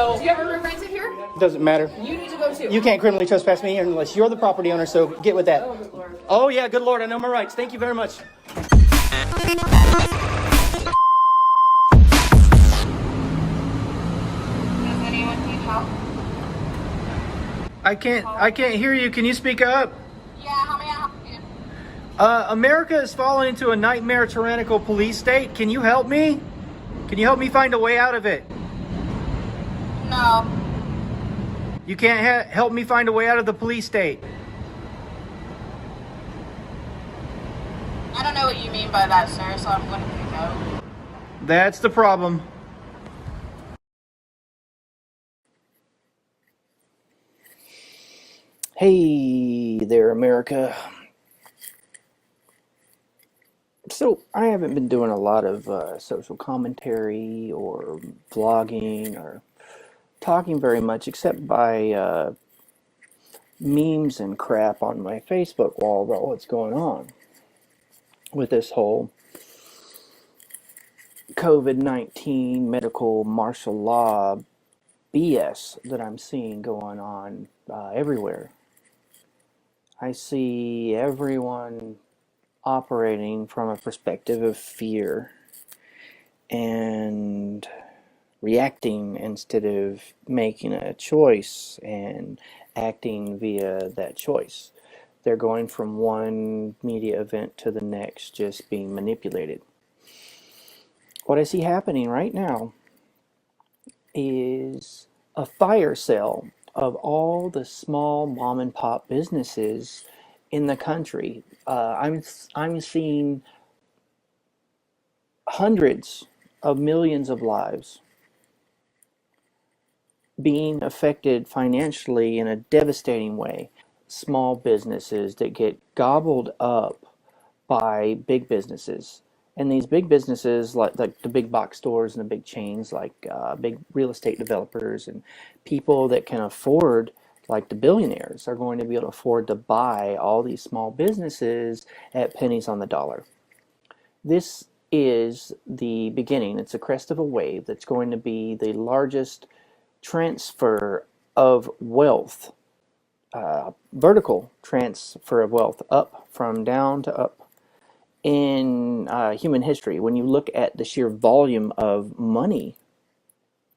So, do you have a room rented here? Doesn't matter. You need to go too. You can't criminally trespass me unless you're the property owner, so get with that. Oh, good Lord. Oh, yeah, good Lord, I know my rights. Thank you very much. Does anyone need help? I can't hear you. Can you speak up? Yeah, how may I help you? America is falling into a nightmare tyrannical police state. Can you help me? Can you help me find a way out of it? No. You can't help me find a way out of the police state. I don't know what you mean by that, sir, so I'm going to say no. That's the problem. Hey there, America. So I haven't been doing a lot of social commentary or vlogging or talking very much except by memes and crap on my Facebook wall about what's going on with this whole COVID-19 medical martial law BS that I'm seeing going on everywhere. I see everyone operating from a perspective of fear and reacting instead of making a choice and acting via that choice. They're going from one media event to the next, just being manipulated. What I see happening right now is a fire sale of all the small mom and pop businesses in the country. I'm seeing hundreds of millions of lives being affected financially in a devastating way. Small businesses that get gobbled up by big businesses. And these big businesses, like the big box stores and the big chains, like big real estate developers and people that can afford, like the billionaires, are going to be able to afford to buy all these small businesses at pennies on the dollar. This is the beginning. It's a crest of a wave that's going to be the largest transfer of wealth, vertical transfer of wealth, up from down to up in human history. When you look at the sheer volume of money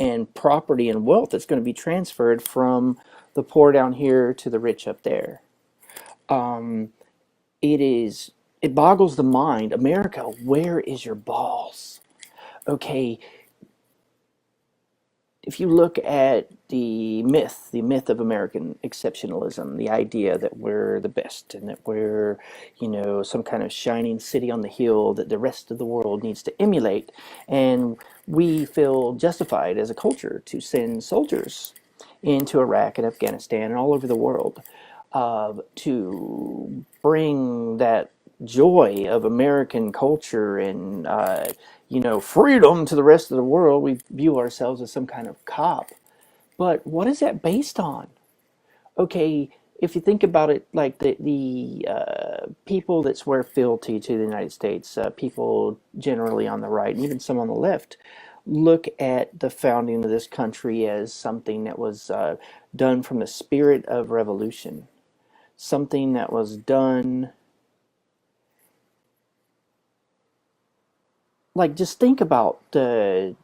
and property and wealth that's going to be transferred from the poor down here to the rich up there, it boggles the mind. America, where is your balls? Okay, if you look at the myth of American exceptionalism, the idea that we're the best and that we're, some kind of shining city on the hill that the rest of the world needs to emulate, and we feel justified as a culture to send soldiers into Iraq and Afghanistan and all over the world to bring that joy of American culture and freedom to the rest of the world. We view ourselves as some kind of cop, but what is that based on? Okay, if you think about it, like the people that swear fealty to the United States, people generally on the right and even some on the left, look at the founding of this country as something that was done from the spirit of revolution, something that was done. Like, just think about the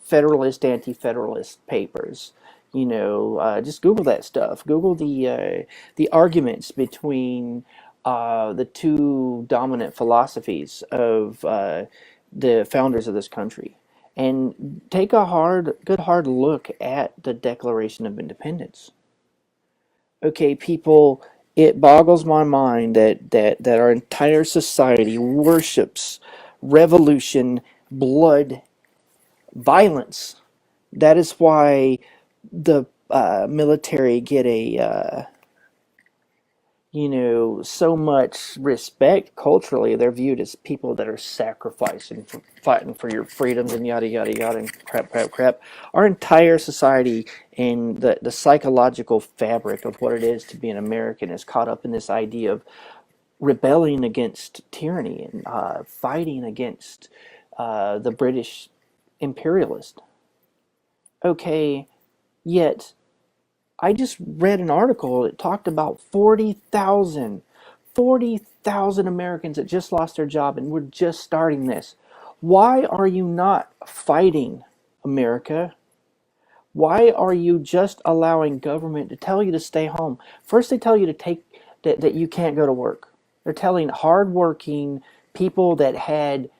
Federalist, Anti-Federalist papers. Just Google that stuff. Google the arguments between the two dominant philosophies of the founders of this country, and take a good hard look at the Declaration of Independence. Okay, people, it boggles my mind that our entire society worships revolution, blood, violence. That is why the military get so much respect culturally. They're viewed as people that are sacrificing, for fighting for your freedoms and yada, yada, yada, and crap, crap, crap. Our entire society and the psychological fabric of what it is to be an American is caught up in this idea of rebelling against tyranny and fighting against the British imperialist. Okay, Yet, I just read an article that talked about 40,000 Americans that just lost their job, and we're just starting this. Why are you not fighting, America? Why are you just allowing government to tell you to stay home? First, they tell you to that you can't go to work. They're telling hardworking people that had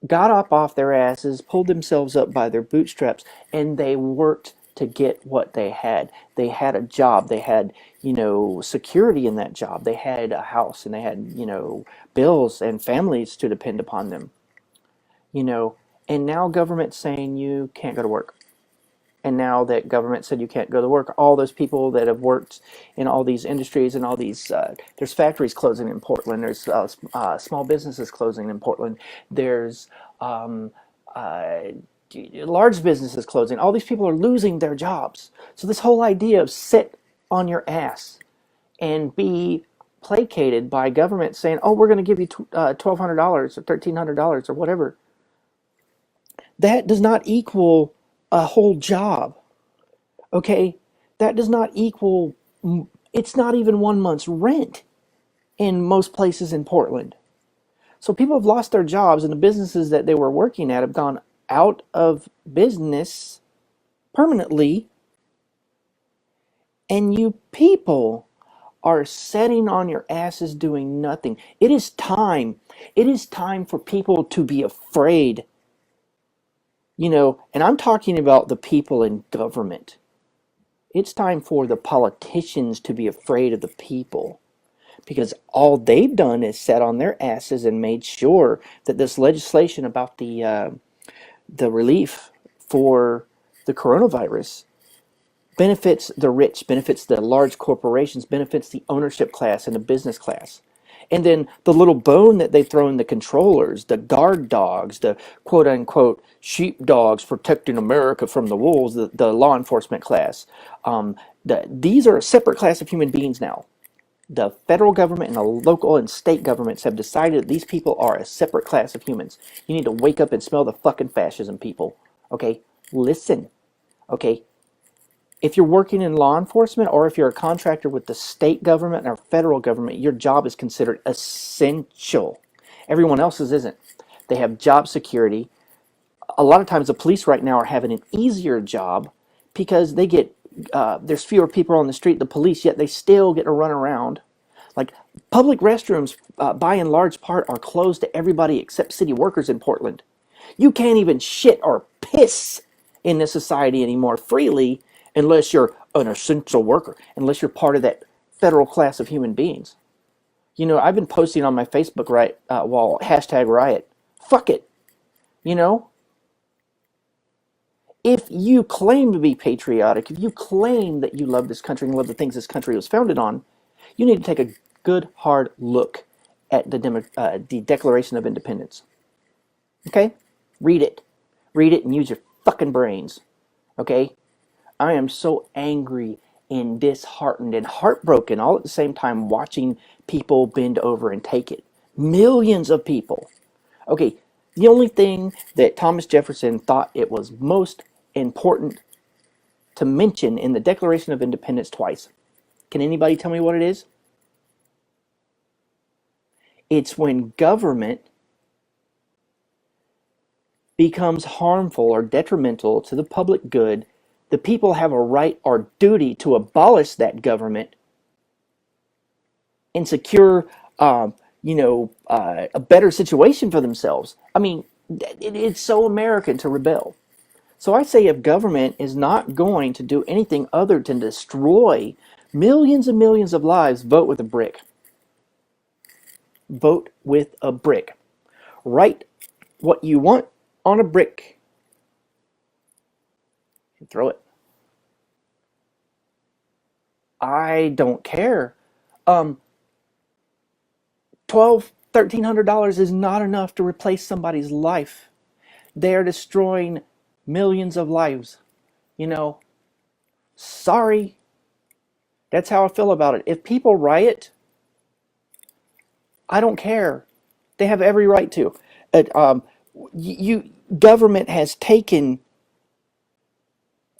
got up off their asses, pulled themselves up by their bootstraps, and they worked to get what they had. They had a job. They had, security in that job. They had a house and they had, bills and families to depend upon them, you know. And now government's saying you can't go to work. And now that government said you can't go to work, all those people that have worked in all these industries and all these, there's factories closing in Portland, there's small businesses closing in Portland, there's um, uh, large businesses closing. All these people are losing their jobs. So this whole idea of sit on your ass and be placated by government saying, oh, we're going to give you $1,200 or $1,300 or whatever, that does not equal a whole job. Okay, that does not equal, it's not even 1 month's rent in most places in Portland. So people have lost their jobs, and the businesses that they were working at have gone out of business permanently, and you people are sitting on your asses doing nothing. It is time. It is time for people to be afraid. And I'm talking about the people in government. It's time for the politicians to be afraid of the people, because all they've done is sat on their asses and made sure that this legislation about the relief for the coronavirus benefits the rich, benefits the large corporations, benefits the ownership class and the business class. And then the little bone that they throw in the controllers, the guard dogs, the quote unquote sheepdogs protecting America from the wolves, the law enforcement class. These are a separate class of human beings now. The federal government and the local and state governments have decided that these people are a separate class of humans. You need to wake up and smell the fucking fascism, people. Okay? Listen. Okay? If you're working in law enforcement, or if you're a contractor with the state government or federal government, your job is considered essential. Everyone else's isn't. They have job security. A lot of times the police right now are having an easier job because there's fewer people on the street, the police, yet they still get to run around. Like, public restrooms, by and large part, are closed to everybody except city workers in Portland. You can't even shit or piss in this society anymore freely unless you're an essential worker, unless you're part of that federal class of human beings. I've been posting on my Facebook wall, hashtag riot. Fuck it. You know, if you claim to be patriotic, if you claim that you love this country and love the things this country was founded on, you need to take a good hard look at the Declaration of Independence. Okay? Read it. Read it and use your fucking brains. Okay? I am so angry and disheartened and heartbroken all at the same time watching people bend over and take it. Millions of people. Okay, the only thing that Thomas Jefferson thought it was most important to mention in the Declaration of Independence twice. Can anybody tell me what it is? It's when government becomes harmful or detrimental to the public good, the people have a right or duty to abolish that government and secure, a better situation for themselves. I mean, it's so American to rebel. So I say if government is not going to do anything other than destroy millions and millions of lives, vote with a brick. Vote with a brick. Write what you want on a brick and throw it. I don't care. $1,200, $1,300 is not enough to replace somebody's life. They're destroying millions of lives. You know, sorry. That's how I feel about it. If people riot, I don't care. They have every right to. Uh, um, you Government has taken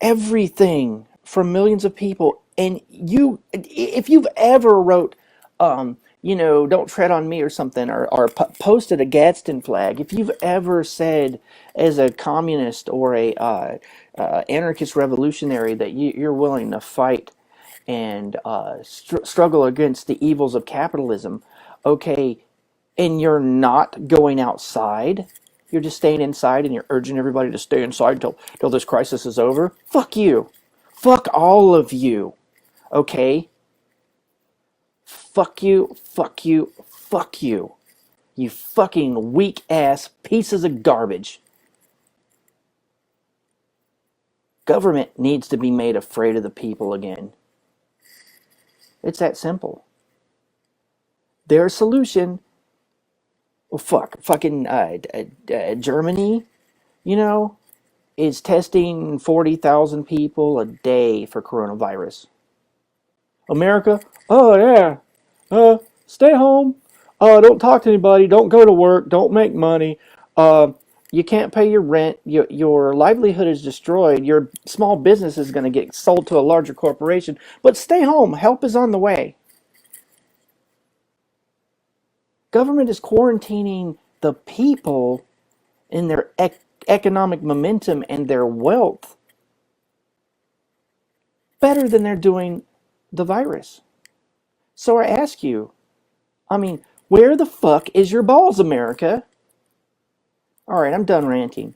everything from millions of people. And if you've ever wrote, don't tread on me or something, or posted a Gadsden flag, if you've ever said as a communist or a anarchist revolutionary that you're willing to fight and struggle against the evils of capitalism, okay, and you're not going outside, you're just staying inside and you're urging everybody to stay inside until this crisis is over, fuck you. Fuck all of you. Okay? Fuck you, fuck you, fuck you. You fucking weak ass pieces of garbage. Government needs to be made afraid of the people again. It's that simple. Their solution, well, fucking Germany, you know, is testing 40,000 people a day for coronavirus. America, oh yeah, stay home, don't talk to anybody, don't go to work, don't make money, uh, you can't pay your rent, your livelihood is destroyed, your small business is going to get sold to a larger corporation, but stay home, help is on the way. Government is quarantining the people in their economic momentum and their wealth better than they're doing the virus. So I ask you, I mean, where the fuck is your balls, America? All right, I'm done ranting.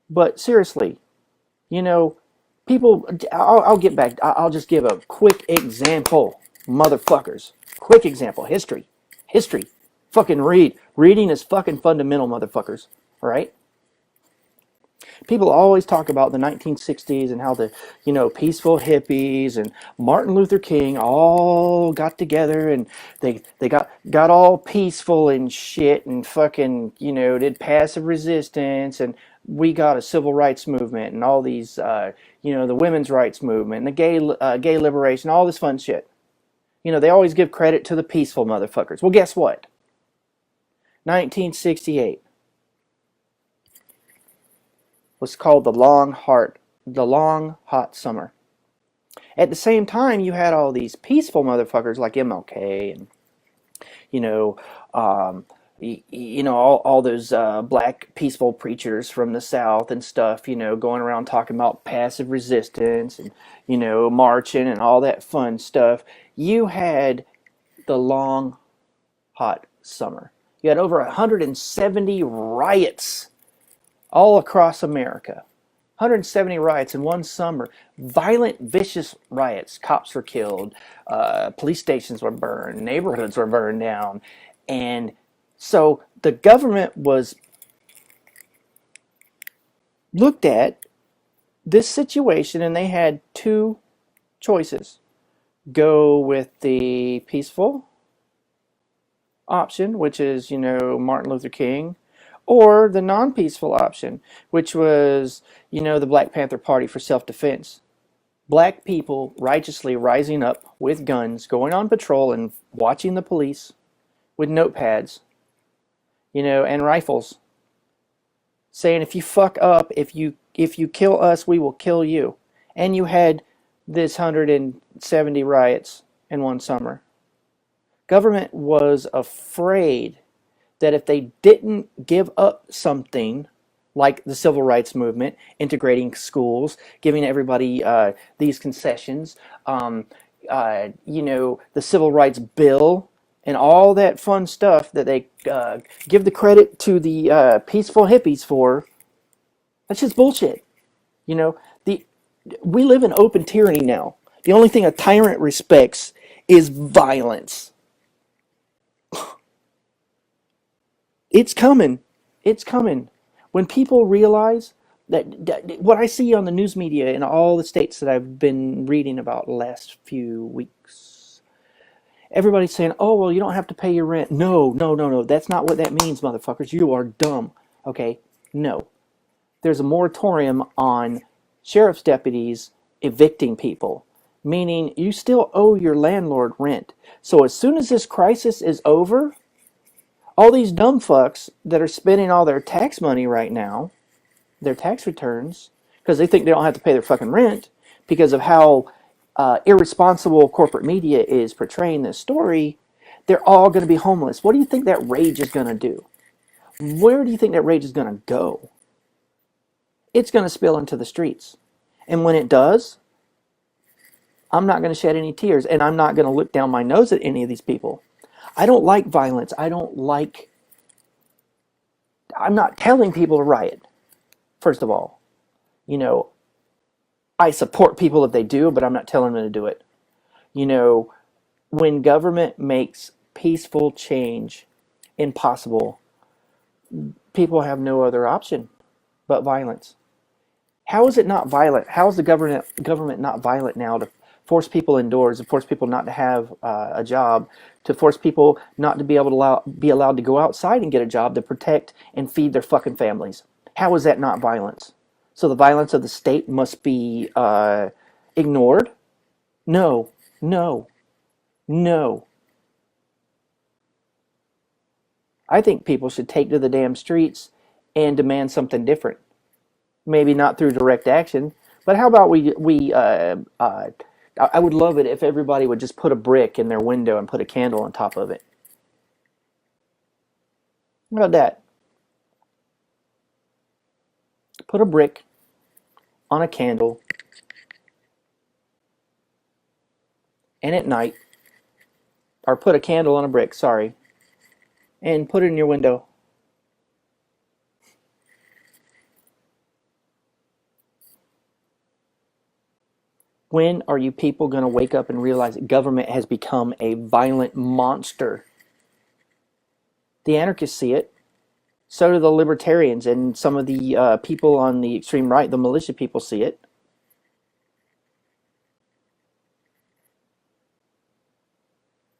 But seriously, you know, people, I'll get back. I'll just give a quick example, motherfuckers. Quick example. History. History. Fucking read. Reading is fucking fundamental, motherfuckers. All right? People always talk about the 1960s and how the, peaceful hippies and Martin Luther King all got together and they got all peaceful and shit and fucking, did passive resistance, and we got a civil rights movement and all these, the women's rights movement and the gay liberation, all this fun shit. They always give credit to the peaceful motherfuckers. Well, guess what? 1968 was called the long hot summer. At the same time, you had all these peaceful motherfuckers like MLK and you know, um, all those black peaceful preachers from the South and stuff. Going around talking about passive resistance and marching and all that fun stuff. You had the long hot summer. You had over 170 riots all across America. 170 riots in one summer. Violent, vicious riots. Cops were killed. Police stations were burned. Neighborhoods were burned down. And so the government was looked at this situation and they had two choices. Go with the peaceful option, which is, Martin Luther King, or the non-peaceful option, which was, the Black Panther Party for self-defense. Black people righteously rising up with guns, going on patrol and watching the police with notepads, and rifles, saying, if you fuck up, if you kill us, we will kill you. And you had this 170 riots in one summer. Government was afraid that if they didn't give up something like the civil rights movement, integrating schools, giving everybody these concessions, the civil rights bill, and all that fun stuff that they give the credit to the peaceful hippies for, that's just bullshit. The we live in open tyranny now. The only thing a tyrant respects is violence. It's coming. It's coming. When people realize that what I see on the news media in all the states that I've been reading about the last few weeks, everybody's saying, oh, well, you don't have to pay your rent. No, no, no, no. That's not what that means, motherfuckers. You are dumb. Okay? No. There's a moratorium on sheriff's deputies evicting people, meaning you still owe your landlord rent. So as soon as this crisis is over, all these dumb fucks that are spending all their tax money right now, their tax returns, because they think they don't have to pay their fucking rent because of how irresponsible corporate media is portraying this story. They're all going to be homeless. What do you think that rage is going to do? Where do you think that rage is going to go? It's going to spill into the streets. And when it does, I'm not going to shed any tears, and I'm not going to look down my nose at any of these people. I don't like violence. I'm not telling people to riot, first of all. You know, I support people if they do, but I'm not telling them to do it. You know, when government makes peaceful change impossible, people have no other option but violence. How is it not violent? How is the government not violent now to force people indoors, to force people not to have a job, to force people not to be able to be allowed to go outside and get a job to protect and feed their fucking families? How is that not violence? So the violence of the state must be ignored? No, no, no. I think people should take to the damn streets and demand something different. Maybe not through direct action, but how about I would love it if everybody would just put a brick in their window and put a candle on top of it. How about that? Put a brick on a candle, and at night, or put a candle on a brick, sorry, and put it in your window. When are you people going to wake up and realize that government has become a violent monster? The anarchists see it. So do the libertarians and some of the people on the extreme right, the militia people see it.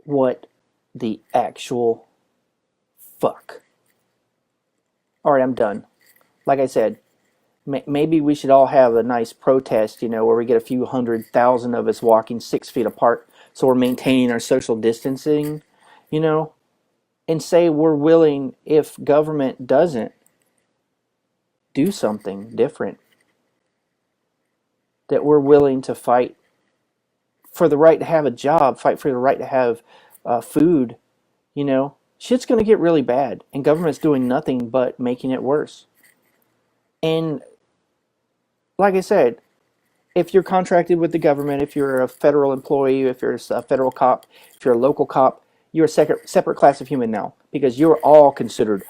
What the actual fuck? All right, I'm done. Like I said, maybe we should all have a nice protest, where we get a few 100,000 of us walking 6 feet apart so we're maintaining our social distancing, you know, and say we're willing, if government doesn't do something different, that we're willing to fight for the right to have a job, fight for the right to have food, shit's going to get really bad, and government's doing nothing but making it worse. And like I said, if you're contracted with the government, if you're a federal employee, if you're a federal cop, if you're a local cop, you're a separate class of human now, because you're all considered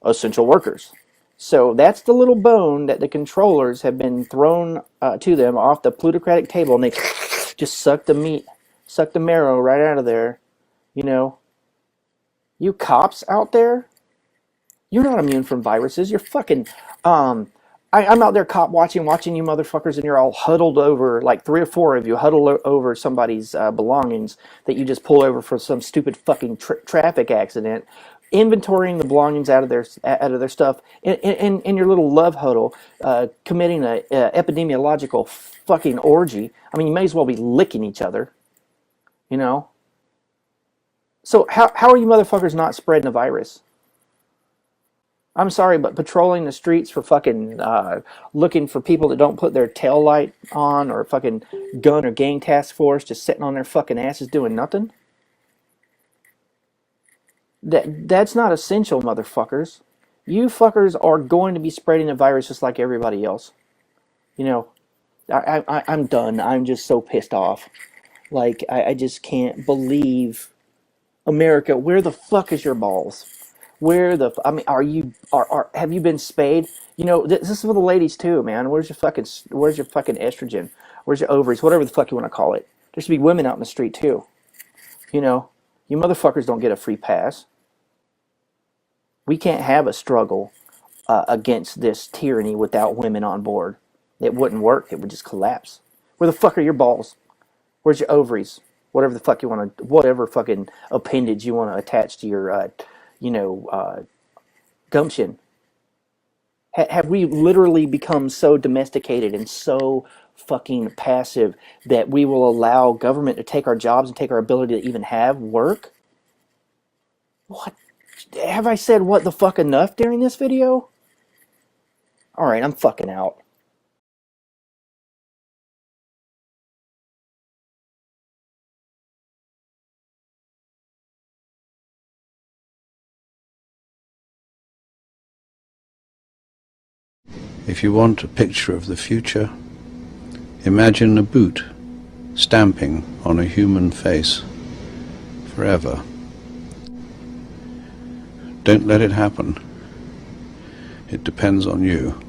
essential workers. So that's the little bone that the controllers have been thrown to them off the plutocratic table, and they just suck the meat, suck the marrow right out of there. You know, you cops out there, you're not immune from viruses. You're fucking. I'm out there cop watching you motherfuckers, and you're all huddled over, like 3 or 4 of you huddled over somebody's belongings that you just pull over for some stupid fucking traffic accident, inventorying the belongings out of their stuff in your little love huddle, committing a epidemiological fucking orgy. I mean, you may as well be licking each other, you know. So how are you motherfuckers not spreading the virus? I'm sorry, but patrolling the streets for fucking looking for people that don't put their tail light on, or fucking gun or gang task force just sitting on their fucking asses doing nothing? That's not essential, motherfuckers. You fuckers are going to be spreading the virus just like everybody else. You know, I'm done. I'm just so pissed off. Like, I just can't believe America. Where the fuck is your balls? I mean, have you been spayed? This is for the ladies too, man. Where's your fucking estrogen? Where's your ovaries? Whatever the fuck you want to call it. There should be women out in the street too. You motherfuckers don't get a free pass. We can't have a struggle against this tyranny without women on board. It wouldn't work. It would just collapse. Where the fuck are your balls? Where's your ovaries? Whatever the fuck you want to, whatever fucking appendage you want to attach to your, gumption. Have we literally become so domesticated and so fucking passive that we will allow government to take our jobs and take our ability to even have work? What? Have I said what the fuck enough during this video? Alright, I'm fucking out. If you want a picture of the future, imagine a boot stamping on a human face forever. Don't let it happen. It depends on you.